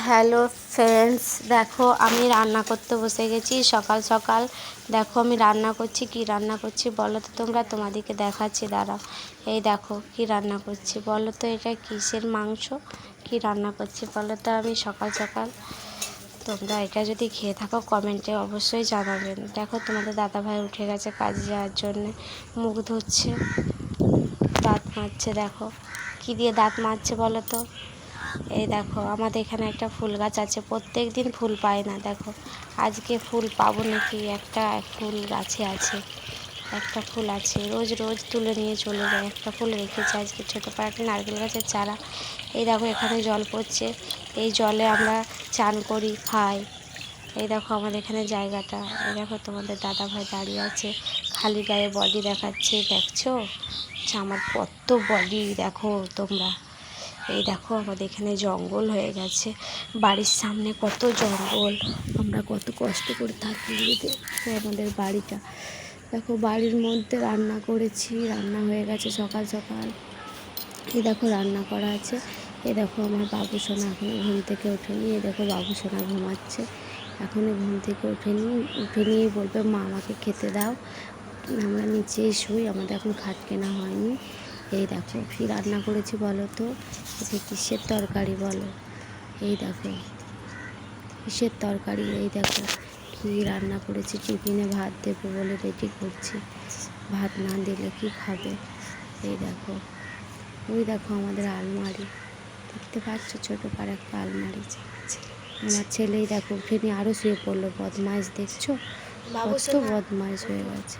Hello friends, দেখো আমি রান্না করতে বসে গেছি সকাল সকাল। দেখো আমি রান্না করছি, কি রান্না করছি বলো তো তোমরা, তোমাদেরকে দেখাচ্ছি, দাঁড়াও। এই দেখো কি রান্না করছি বলো তো, এটা কিসের মাংস, কি রান্না করছি বলো তো আমি সকাল সকাল। তোমরা এটা যদি খেয়ে থাকো কমেন্টে অবশ্যই জানাবেন। দেখো তোমাদের দাদাভাই উঠে গেছে কাজে যাওয়ার জন্যে, মুখ ধুচ্ছে, দাঁত মাজছে। দেখো কি দিয়ে দাঁত মাজছে বলো তো। এই দেখো আমাদের এখানে একটা ফুল গাছ আছে, প্রত্যেক দিন ফুল পায় না, দেখো আজকে ফুল পাবো নাকি। একটা ফুল গাছে আছে, একটা ফুল আছে, রোজ রোজ তুলে নিয়ে চলে যায়। একটা ফুল রেখেছে আজকে, ছোটো পায়ে একটা নারকেল গাছের চারা। এই দেখো এখানে জল পড়ছে, এই জলে আমরা চান করি, খাই। এই দেখো আমাদের এখানে জায়গাটা, এই দেখো তোমাদের দাদা ভাই দাঁড়িয়ে আছে, খালি গায়ে বডি দেখাচ্ছে, দেখছো আমার কত বডি দেখো তোমরা। এই দেখো আমাদের এখানে জঙ্গল হয়ে গেছে, বাড়ির সামনে কত জঙ্গল, আমরা কত কষ্ট করে থাকি। আমাদের বাড়িটা দেখো, বাড়ির মধ্যে রান্না করেছি, রান্না হয়ে গেছে সকাল সকাল। এই দেখো রান্না করা আছে। এই দেখো আমার বাবু সোনা এখনও ঘুম থেকে ওঠেনি, এই দেখো বাবু সোনা ঘুমাচ্ছে, এখনও ঘুম থেকে উঠে নিয়েই বলবে মা আমাকে খেতে দাও। আমরা নিচেই শুই, আমাদের এখন খাট কেনা হয়নি। এই দেখো কী রান্না করেছি বলো তো, যে কিসের তরকারি বলো। এই দেখো কিসের তরকারি, এই দেখো কী রান্না করেছি। টিফিনে ভাত দেবো বলে রেডি করছি, ভাত না দিলে কি খাবে। এই দেখো, ওই দেখো আমাদের আলমারি, দেখতে পাচ্ছ ছোটো পার একটা আলমারি। আমার ছেলেই দেখো উঠে নিয়ে আরও শুয়ে পড়লো, বদমাইশ দেখছো, কত বদমাইশ হয়ে গেছে।